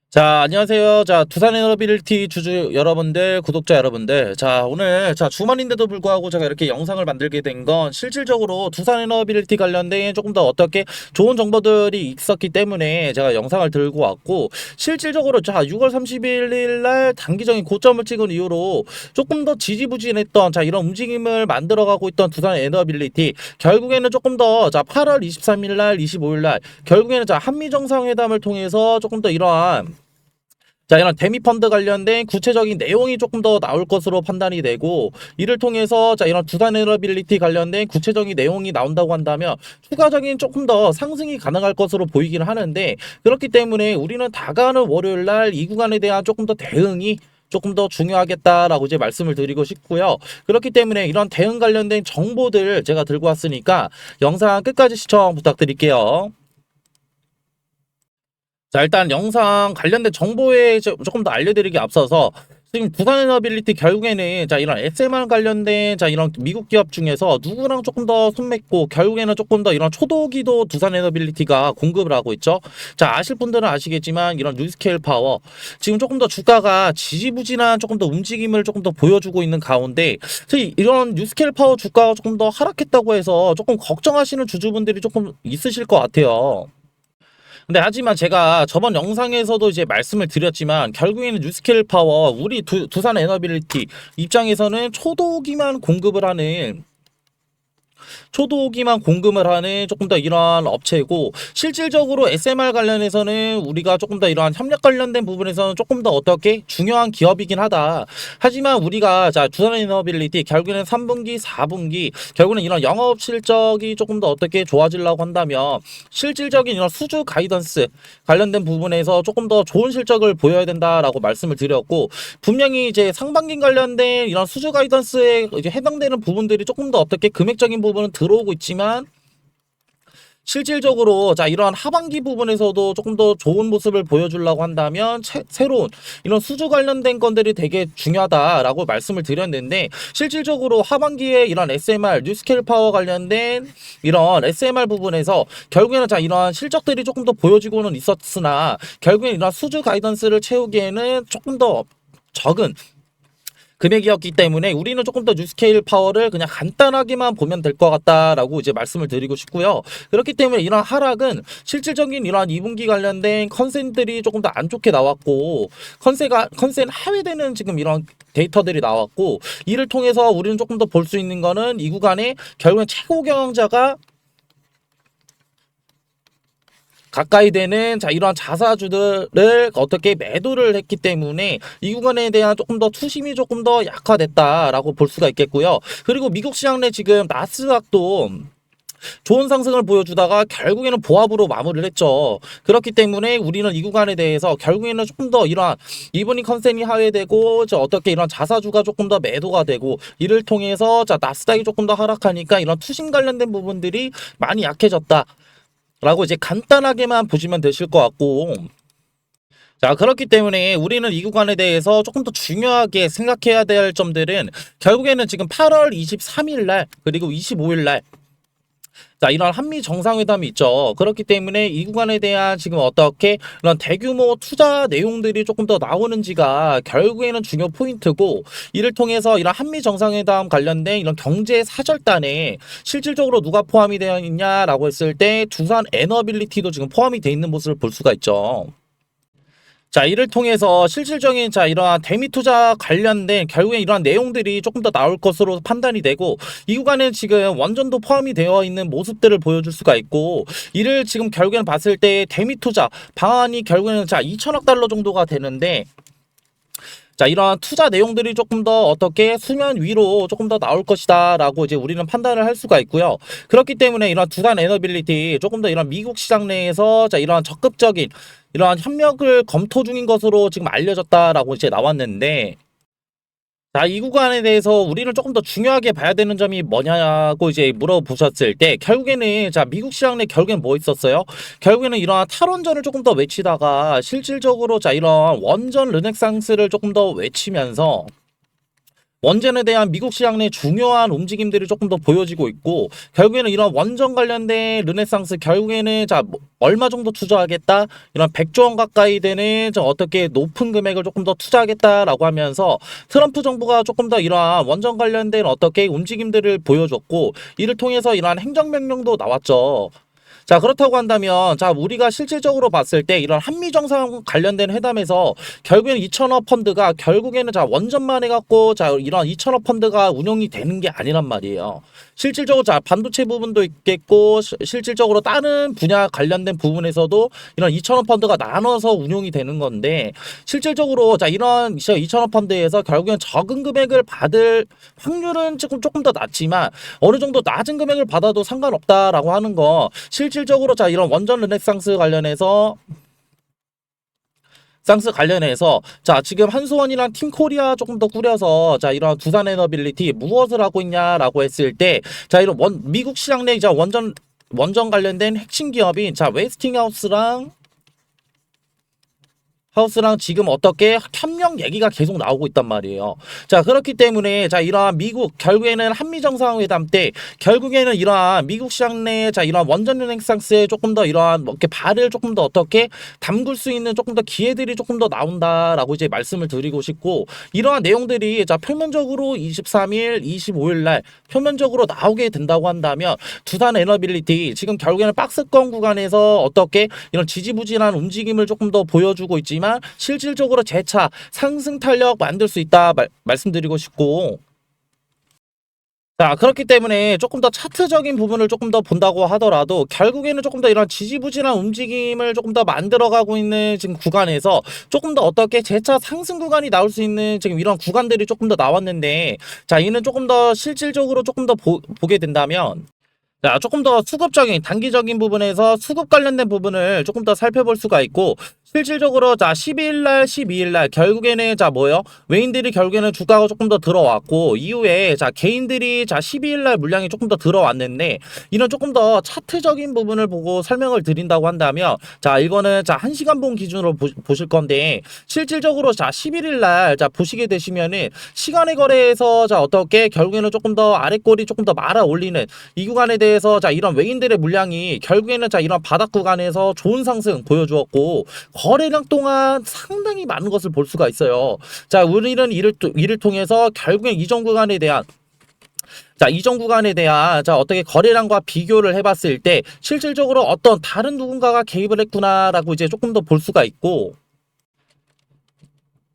자, 안녕하세요. 자, 두산 에너빌리티 주주 여러분들, 구독자 여러분들. 자, 오늘, 주말인데도 불구하고 제가 이렇게 영상을 만들게 된 건 실질적으로 두산 에너빌리티 관련된 조금 더 어떻게 좋은 정보들이 있었기 때문에 제가 영상을 들고 왔고, 실질적으로 6월 31일 날 단기적인 고점을 찍은 이후로 조금 더 지지부진했던 이런 움직임을 만들어가고 있던 두산 에너빌리티, 결국에는 조금 더 8월 23일 날, 25일 날, 결국에는 한미 정상회담을 통해서 조금 더 이러한 이런 데미펀드 관련된 구체적인 내용이 조금 더 나올 것으로 판단이 되고, 이를 통해서 이런 두산에너빌리티 관련된 구체적인 내용이 나온다고 한다면 추가적인 조금 더 상승이 가능할 것으로 보이긴 하는데, 그렇기 때문에 우리는 다가오는 월요일 날 이 구간에 대한 조금 더 대응이 조금 더 중요하겠다라고 이제 말씀을 드리고 싶고요. 그렇기 때문에 이런 대응 관련된 정보들 제가 들고 왔으니까 영상 끝까지 시청 부탁드릴게요. 자, 일단 영상 관련된 정보에 조금 더 알려드리기 앞서서, 지금 두산에너빌리티 결국에는 이런 SMR 관련된 이런 미국 기업 중에서 누구랑 조금 더 손맺고, 결국에는 조금 더 이런 초도기도 두산에너빌리티가 공급을 하고 있죠. 자, 아실 분들은 아시겠지만 이런 뉴스케일 파워 지금 조금 더 주가가 지지부진한 조금 더 움직임을 조금 더 보여주고 있는 가운데, 이런 뉴스케일 파워 주가가 조금 더 하락했다고 해서 조금 걱정하시는 주주분들이 조금 있으실 것 같아요. 근데 하지만 제가 저번 영상에서도 이제 말씀을 드렸지만, 결국에는 뉴스케일 파워 우리 두산 에너빌리티 입장에서는 초도기만 공급을 하는 조금 더 이러한 업체고, 실질적으로 SMR 관련해서는 우리가 조금 더 이러한 협력 관련된 부분에서는 조금 더 어떻게 중요한 기업이긴 하다. 하지만 우리가 두산에너빌리티 결국에는 3분기 4분기 결국에는 이런 영업 실적이 조금 더 어떻게 좋아지려고 한다면, 실질적인 이런 수주 가이던스 관련된 부분에서 조금 더 좋은 실적을 보여야 된다라고 말씀을 드렸고, 분명히 이제 상반기 관련된 이런 수주 가이던스에 이제 해당되는 부분들이 조금 더 어떻게 금액적인 부분은 들어오고 있지만, 실질적으로 이러한 하반기 부분에서도 조금 더 좋은 모습을 보여주려고 한다면 새로운 이런 수주 관련된 건들이 되게 중요하다라고 말씀을 드렸는데, 실질적으로 하반기에 이런 SMR 뉴스케일 파워 관련된 이런 SMR 부분에서 결국에는 이러한 실적들이 조금 더 보여지고는 있었으나, 결국엔 이런 수주 가이던스를 채우기에는 조금 더 적은 금액이었기 때문에 우리는 조금 더 뉴스케일 파워를 그냥 간단하게만 보면 될 것 같다라고 이제 말씀을 드리고 싶고요. 그렇기 때문에 이런 하락은 실질적인 이러한 2분기 관련된 컨센들이 조금 더 안 좋게 나왔고, 컨센 하회되는 지금 이런 데이터들이 나왔고, 이를 통해서 우리는 조금 더 볼 수 있는 거는 이 구간에 결국엔 최고 경영자가 가까이 되는 이러한 자사주들을 어떻게 매도를 했기 때문에 이 구간에 대한 조금 더 투심이 조금 더 약화됐다라고 볼 수가 있겠고요. 그리고 미국 시장 내 지금 나스닥도 좋은 상승을 보여주다가 결국에는 보합으로 마무리를 했죠. 그렇기 때문에 우리는 이 구간에 대해서 결국에는 조금 더 이러한 이브닝 컨센이 하회되고, 어떻게 이런 자사주가 조금 더 매도가 되고, 이를 통해서 나스닥이 조금 더 하락하니까 이런 투심 관련된 부분들이 많이 약해졌다 라고 이제 간단하게만 보시면 되실 것 같고, 자, 그렇기 때문에 우리는 이 구간에 대해서 조금 더 중요하게 생각해야 될 점들은, 결국에는 지금 8월 23일 날 그리고 25일 날 이런 한미 정상회담이 있죠. 그렇기 때문에 이 구간에 대한 지금 어떻게 이런 대규모 투자 내용들이 조금 더 나오는지가 결국에는 중요 포인트고, 이를 통해서 이런 한미 정상회담 관련된 이런 경제 사절단에 실질적으로 누가 포함이 되어 있냐라고 했을 때 두산 에너빌리티도 지금 포함이 되어 있는 모습을 볼 수가 있죠. 자, 이를 통해서 실질적인 이러한 대미 투자 관련된 결국에 이러한 내용들이 조금 더 나올 것으로 판단이 되고, 이 구간에 지금 원전도 포함이 되어 있는 모습들을 보여줄 수가 있고, 이를 지금 결국에는 봤을 때 대미 투자 방안이 결국에는 2천억 달러 정도가 되는데, 이러한 투자 내용들이 조금 더 어떻게 수면 위로 조금 더 나올 것이다 라고 이제 우리는 판단을 할 수가 있고요. 그렇기 때문에 이런 두산 에너빌리티 조금 더 이런 미국 시장 내에서 이러한 적극적인 이러한 협력을 검토 중인 것으로 지금 알려졌다라고 이제 나왔는데, 이 구간에 대해서 우리는 조금 더 중요하게 봐야 되는 점이 뭐냐고 이제 물어보셨을 때, 결국에는 미국 시장 내 결국엔 뭐 있었어요? 결국에는 이러한 탈원전을 조금 더 외치다가 실질적으로 이런 원전 르네상스를 조금 더 외치면서, 원전에 대한 미국 시장 내 중요한 움직임들이 조금 더 보여지고 있고, 결국에는 이런 원전 관련된 르네상스, 결국에는 얼마 정도 투자하겠다, 이런 100조 원 가까이 되는 어떻게 높은 금액을 조금 더 투자하겠다라고 하면서 트럼프 정부가 조금 더 이러한 원전 관련된 어떻게 움직임들을 보여줬고, 이를 통해서 이러한 행정명령도 나왔죠. 자, 그렇다고 한다면, 자, 우리가 실질적으로 봤을 때 이런 한미 정상 관련된 회담에서 결국에는 2천억 펀드가 결국에는 원전만 해갖고 이런 2천억 펀드가 운용이 되는 게 아니란 말이에요. 실질적으로 반도체 부분도 있겠고, 실질적으로 다른 분야 관련된 부분에서도 이런 2천억 펀드가 나눠서 운용이 되는 건데, 실질적으로 이런 2천억 펀드에서 결국엔 적은 금액을 받을 확률은 조금 더 낮지만 어느 정도 낮은 금액을 받아도 상관없다라고 하는 거, 실질적으로 이런 원전 르네상스 관련해서 지금 한수원이랑 팀코리아 조금 더 꾸려서 이런 두산에너빌리티 무엇을 하고 있냐라고 했을 때, 이런 미국 시장 내 원전 관련된 핵심 기업인 웨스팅하우스랑 지금 어떻게 협력 얘기가 계속 나오고 있단 말이에요. 자, 그렇기 때문에 이러한 미국, 결국에는 한미 정상회담 때 결국에는 이러한 미국 시장 내 이러한 원전 르네상스에 조금 더 이러한 이렇게 발을 조금 더 어떻게 담글 수 있는 조금 더 기회들이 조금 더 나온다라고 이제 말씀을 드리고 싶고, 이러한 내용들이 표면적으로 23일, 25일 날 표면적으로 나오게 된다고 한다면 두산 에너빌리티 지금 결국에는 박스권 구간에서 어떻게 이런 지지부진한 움직임을 조금 더 보여주고 있지만, 실질적으로 재차 상승 탄력 만들 수 있다 말씀드리고 싶고, 자, 그렇기 때문에 조금 더 차트적인 부분을 조금 더 본다고 하더라도 결국에는 조금 더 이런 지지부진한 움직임을 조금 더 만들어가고 있는 지금 구간에서 조금 더 어떻게 재차 상승 구간이 나올 수 있는 지금 이런 구간들이 조금 더 나왔는데, 자, 이는 조금 더 실질적으로 조금 더 보게 된다면, 자, 조금 더 수급적인 단기적인 부분에서 수급 관련된 부분을 조금 더 살펴볼 수가 있고, 실질적으로 12일 날, 12일 날 결국에는 외인들이 결국에는 주가가 조금 더 들어왔고, 이후에 개인들이 12일 날 물량이 조금 더 들어왔는데, 이런 조금 더 차트적인 부분을 보고 설명을 드린다고 한다면, 이거는 1시간 봉 기준으로 보실 건데, 실질적으로 11일 날 보시게 되시면은 시간의 거래에서 어떻게 결국에는 조금 더 아랫골이 조금 더 말아 올리는 이 구간에 대해서 이런 외인들의 물량이 결국에는 이런 바닥 구간에서 좋은 상승 보여주었고, 거래량 동안 상당히 많은 것을 볼 수가 있어요. 자, 우리는 이를 통해서 결국엔 이전 구간에 대한 어떻게 거래량과 비교를 해봤을 때 실질적으로 어떤 다른 누군가가 개입을 했구나라고 이제 조금 더 볼 수가 있고,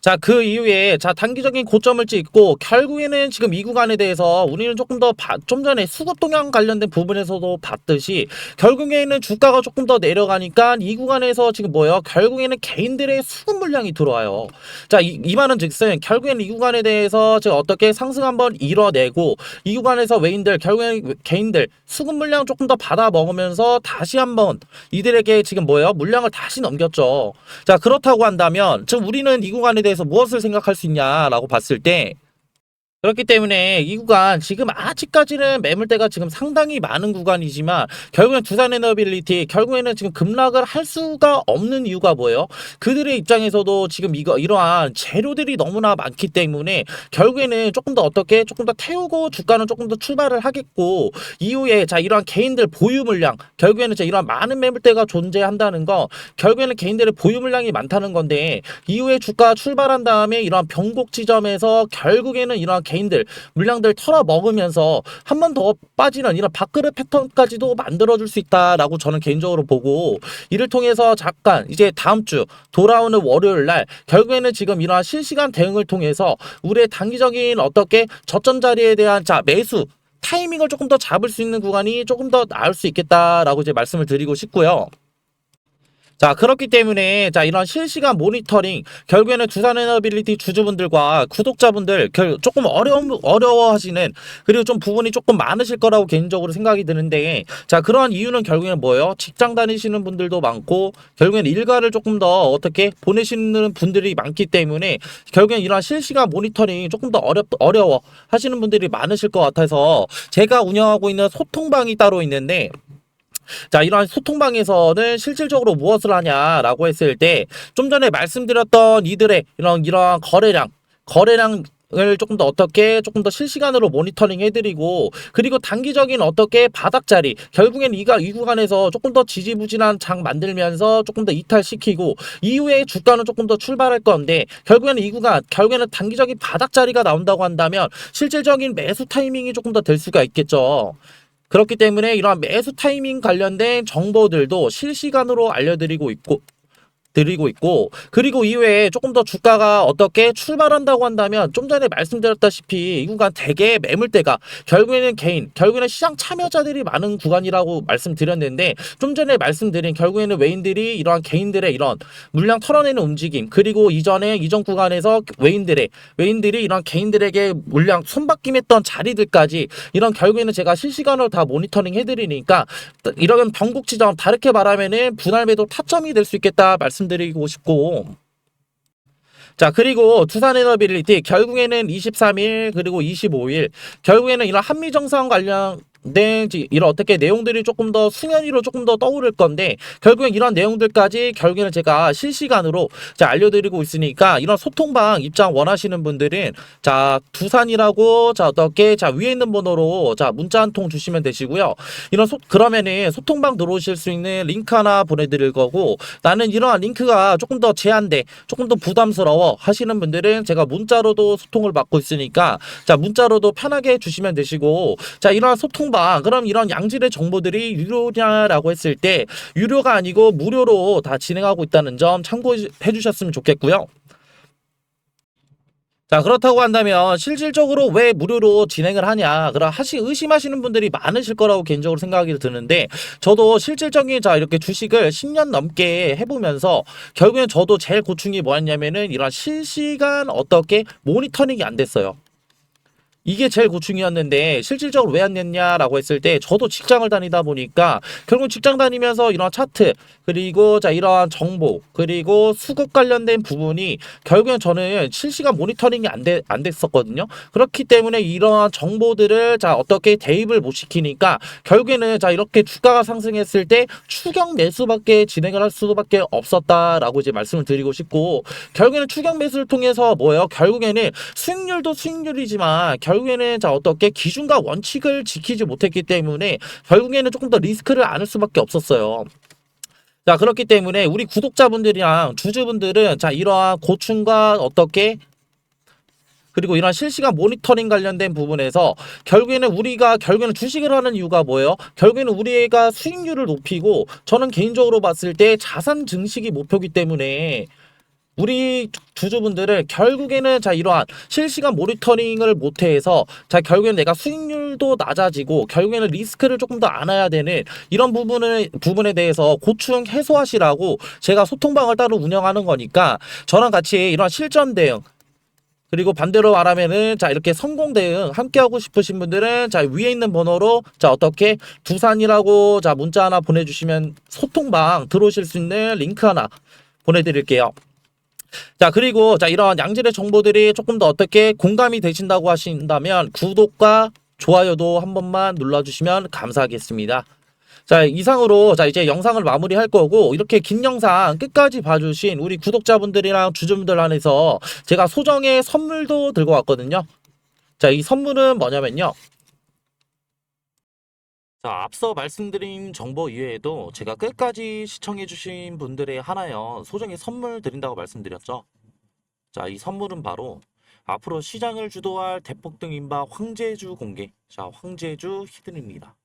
자, 그 이후에 단기적인 고점을 찍고 결국에는 지금 이 구간에 대해서 우리는 조금 더 좀 전에 수급 동향 관련된 부분에서도 봤듯이 결국에는 주가가 조금 더 내려가니까 이 구간에서 지금 결국에는 개인들의 수급 물량이 들어와요. 자, 이 말은 즉슨 결국에는 이 구간에 대해서 지금 어떻게 상승 한번 이뤄내고, 이 구간에서 외인들 결국에는 개인들 수급 물량 조금 더 받아 먹으면서 다시 한번 이들에게 지금 물량을 다시 넘겼죠. 자, 그렇다고 한다면 지금 우리는 이 구간에 대해서 무엇을 생각할 수 있냐라고 봤을 때, 그렇기 때문에 이 구간 지금 아직까지는 매물대가 지금 상당히 많은 구간이지만 결국엔 두산에너빌리티 결국에는 지금 급락을 할 수가 없는 이유가 뭐예요? 그들의 입장에서도 지금 이러한 재료들이 너무나 많기 때문에 결국에는 조금 더 태우고 주가는 조금 더 출발을 하겠고, 이후에 이러한 개인들 보유 물량 결국에는 이러한 많은 매물대가 존재한다는 거, 결국에는 개인들의 보유 물량이 많다는 건데, 이후에 주가 출발한 다음에 이러한 변곡 지점에서 결국에는 이러한 개인들 물량들 털어 먹으면서 한 번 더 빠지는 이런 밥그릇 패턴까지도 만들어줄 수 있다라고 저는 개인적으로 보고, 이를 통해서 잠깐 이제 다음 주 돌아오는 월요일 날 결국에는 지금 이러한 실시간 대응을 통해서 우리의 단기적인 어떻게 저점 자리에 대한 매수 타이밍을 조금 더 잡을 수 있는 구간이 조금 더 나을 수 있겠다라고 이제 말씀을 드리고 싶고요. 자, 그렇기 때문에 이런 실시간 모니터링 결국에는 두산에너빌리티 주주분들과 구독자분들 조금 어려워하시는, 그리고 좀 부분이 조금 많으실 거라고 개인적으로 생각이 드는데, 그러한 이유는 결국에는 뭐예요? 직장 다니시는 분들도 많고 결국에는 일가를 조금 더 어떻게 보내시는 분들이 많기 때문에 결국엔 이런 실시간 모니터링이 조금 더 어려워 하시는 분들이 많으실 것 같아서 제가 운영하고 있는 소통방이 따로 있는데, 자, 이러한 소통방에서는 실질적으로 무엇을 하냐라고 했을 때, 좀 전에 말씀드렸던 이들의 이러한 거래량 을 조금 더 어떻게 조금 더 실시간으로 모니터링 해드리고, 그리고 단기적인 어떻게 바닥자리, 결국엔 이 구간에서 조금 더 지지부진한 장 만들면서 조금 더 이탈시키고 이후에 주가는 조금 더 출발할 건데, 결국에는 이 구간, 결국에는 단기적인 바닥자리가 나온다고 한다면 실질적인 매수 타이밍이 조금 더 될 수가 있겠죠. 그렇기 때문에 이러한 매수 타이밍 관련된 정보들도 실시간으로 드리고 있고, 그리고 이외에 조금 더 주가가 어떻게 출발한다고 한다면 좀 전에 말씀드렸다시피 이 구간 대개 매물대가 결국에는 시장 참여자들이 많은 구간이라고 말씀드렸는데, 좀 전에 말씀드린 결국에는 외인들이 이러한 개인들의 이런 물량 털어내는 움직임, 그리고 이전 구간에서 외인들이 이런 개인들에게 물량 손바뀜했던 자리들까지, 이런 결국에는 제가 실시간으로 다 모니터링 해드리니까 이런 변곡 지점, 다르게 말하면은 분할 매도 타점이 될 수 있겠다 말씀드리고 싶고, 자, 그리고 두산에너빌리티 결국에는 23일 그리고 25일 결국에는 이런 한미 정상 관련된 이런 어떻게 내용들이 조금 더 수면 위로 조금 더 떠오를 건데, 결국엔 이런 내용들까지 결국에는 제가 실시간으로 알려드리고 있으니까, 이런 소통방 입장 원하시는 분들은 두산이라고 어떻게 위에 있는 번호로 문자 한 통 주시면 되시고요. 그러면은 소통방 들어오실 수 있는 링크 하나 보내드릴 거고, 나는 이러한 링크가 조금 더 제한돼, 조금 더 부담스러워 하시는 분들은 제가 문자로도 소통을 받고 있으니까 문자로도 편하게 주시면 되시고, 이러한 소통방, 그럼 이런 양질의 정보들이 유료냐라고 했을 때 유료가 아니고 무료로 다 진행하고 있다는 점 참고해 주셨으면 좋겠고요. 자, 그렇다고 한다면 실질적으로 왜 무료로 진행을 하냐, 의심하시는 분들이 많으실 거라고 개인적으로 생각이 드는데, 저도 실질적인 이렇게 주식을 10년 넘게 해보면서 결국엔 저도 제일 고충이 뭐였냐면은 이런 실시간 어떻게 모니터링이 안 됐어요. 이게 제일 고충이었는데, 실질적으로 왜 안 됐냐라고 했을 때, 저도 직장을 다니다 보니까 결국 직장 다니면서 이런 차트, 그리고 이러한 정보, 그리고 수급 관련된 부분이 결국엔 저는 실시간 모니터링이 안 됐었거든요. 그렇기 때문에 이러한 정보들을 어떻게 대입을 못 시키니까 결국에는 이렇게 주가가 상승했을 때 추격 매수밖에 진행을 할 수밖에 없었다라고 이제 말씀을 드리고 싶고, 결국에는 추격 매수를 통해서 뭐예요? 결국에는 수익률도 수익률이지만 결국에는 어떻게 기준과 원칙을 지키지 못했기 때문에 결국에는 조금 더 리스크를 안을 수밖에 없었어요. 자, 그렇기 때문에 우리 구독자분들이랑 주주분들은 이러한 고충과 어떻게, 그리고 이런 실시간 모니터링 관련된 부분에서 결국에는 주식을 하는 이유가 뭐예요? 결국에는 우리가 수익률을 높이고, 저는 개인적으로 봤을 때 자산 증식이 목표이기 때문에 우리 주주분들을 결국에는 이러한 실시간 모니터링을 못해서 결국에는 내가 수익률도 낮아지고 결국에는 리스크를 조금 더 안아야 되는 이런 부분에 대해서 고충 해소하시라고 제가 소통방을 따로 운영하는 거니까, 저랑 같이 이런 실전 대응, 그리고 반대로 말하면은 이렇게 성공 대응 함께 하고 싶으신 분들은 위에 있는 번호로 어떻게 두산이라고 문자 하나 보내주시면 소통방 들어오실 수 있는 링크 하나 보내드릴게요. 자, 그리고 이런 양질의 정보들이 조금 더 어떻게 공감이 되신다고 하신다면 구독과 좋아요도 한 번만 눌러주시면 감사하겠습니다. 자, 이상으로 이제 영상을 마무리할 거고, 이렇게 긴 영상 끝까지 봐주신 우리 구독자분들이랑 주주분들 안에서 제가 소정의 선물도 들고 왔거든요. 자, 이 선물은 뭐냐면요. 자, 앞서 말씀드린 정보 이외에도 제가 끝까지 시청해주신 분들의 하나요, 소정의 선물 드린다고 말씀드렸죠. 자, 이 선물은 바로 앞으로 시장을 주도할 대폭등 인바 황제주 공개. 자, 황제주 히든입니다.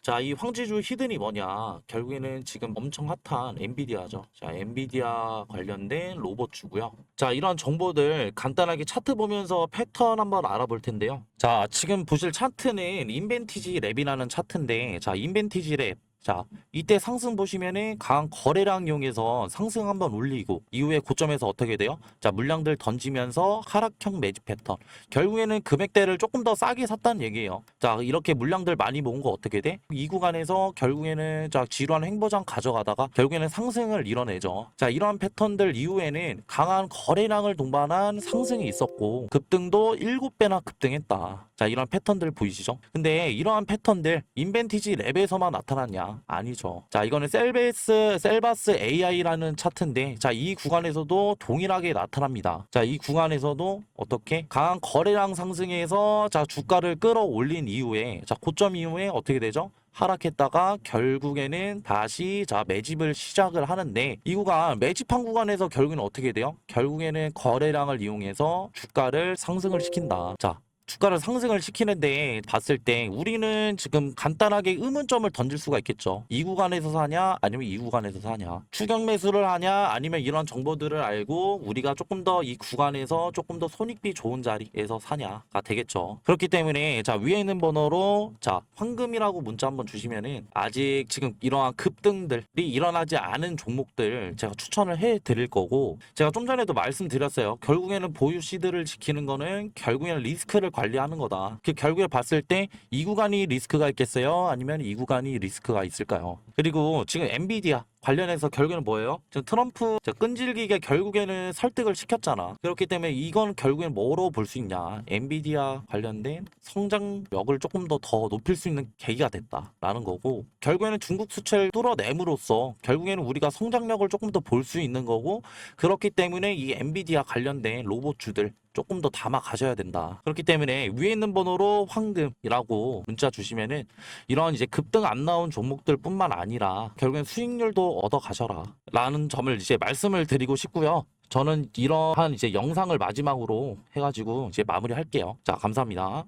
자, 이 황제주 히든이 뭐냐? 결국에는 지금 엄청 핫한 엔비디아죠. 자, 엔비디아 관련된 로봇주고요. 자, 이런 정보들 간단하게 차트 보면서 패턴 한번 알아볼 텐데요. 자, 지금 보실 차트는 인벤티지 랩이라는 차트인데, 자, 인벤티지 랩. 자, 이때 상승 보시면은 강한 거래량 이용해서 상승 한번 올리고 이후에 고점에서 어떻게 돼요? 자, 물량들 던지면서 하락형 매집 패턴. 결국에는 금액대를 조금 더 싸게 샀다는 얘기예요. 자, 이렇게 물량들 많이 모은 거 어떻게 돼? 이 구간에서 결국에는 지루한 횡보장 가져가다가 결국에는 상승을 이뤄내죠. 자, 이러한 패턴들 이후에는 강한 거래량을 동반한 상승이 있었고, 급등도 7배나 급등했다. 자, 이런 패턴들 보이시죠? 근데 이러한 패턴들 인벤티지 랩에서만 나타났냐? 아니죠. 자, 이거는 셀바스 AI라는 차트인데, 자, 이 구간에서도 동일하게 나타납니다. 자, 이 구간에서도 어떻게 강한 거래량 상승에서 자, 주가를 끌어올린 이후에, 자, 고점 이후에 어떻게 되죠? 하락했다가 결국에는 다시 자, 매집을 시작을 하는데, 이 구간 매집한 구간에서 결국에는 어떻게 돼요? 결국에는 거래량을 이용해서 주가를 상승을 시킨다. 자, 주가를 상승을 시키는데 봤을 때 우리는 지금 간단하게 의문점을 던질 수가 있겠죠. 이 구간에서 사냐 아니면 이 구간에서 사냐, 추격 매수를 하냐 아니면 이런 정보들을 알고 우리가 조금 더 이 구간에서 조금 더 손익비 좋은 자리에서 사냐가 되겠죠. 그렇기 때문에 자, 위에 있는 번호로 자, 황금이라고 문자 한번 주시면은 아직 지금 이러한 급등들이 일어나지 않은 종목들 제가 추천을 해 드릴 거고, 제가 좀 전에도 말씀드렸어요. 결국에는 보유 시드를 지키는 거는 결국에는 리스크를 관리하는 거다. 그 결국에 봤을 때 이 구간이 리스크가 있겠어요? 아니면 이 구간이 리스크가 있을까요? 그리고 지금 엔비디아 관련해서 결국에는 뭐예요? 지금 트럼프 끈질기게 결국에는 설득을 시켰잖아. 그렇기 때문에 이건 결국엔 뭐로 볼 수 있냐? 엔비디아 관련된 성장력을 조금 더 높일 수 있는 계기가 됐다라는 거고, 결국에는 중국 수출을 뚫어냄으로써 결국에는 우리가 성장력을 조금 더 볼 수 있는 거고, 그렇기 때문에 이 엔비디아 관련된 로봇주들 조금 더 담아 가셔야 된다. 그렇기 때문에 위에 있는 번호로 황금이라고 문자 주시면은 이런 이제 급등 안 나온 종목들 뿐만 아니라 결국엔 수익률도 얻어 가셔라 라는 점을 이제 말씀을 드리고 싶고요. 저는 이러한 이제 영상을 마지막으로 해가지고 이제 마무리 할게요. 자, 감사합니다.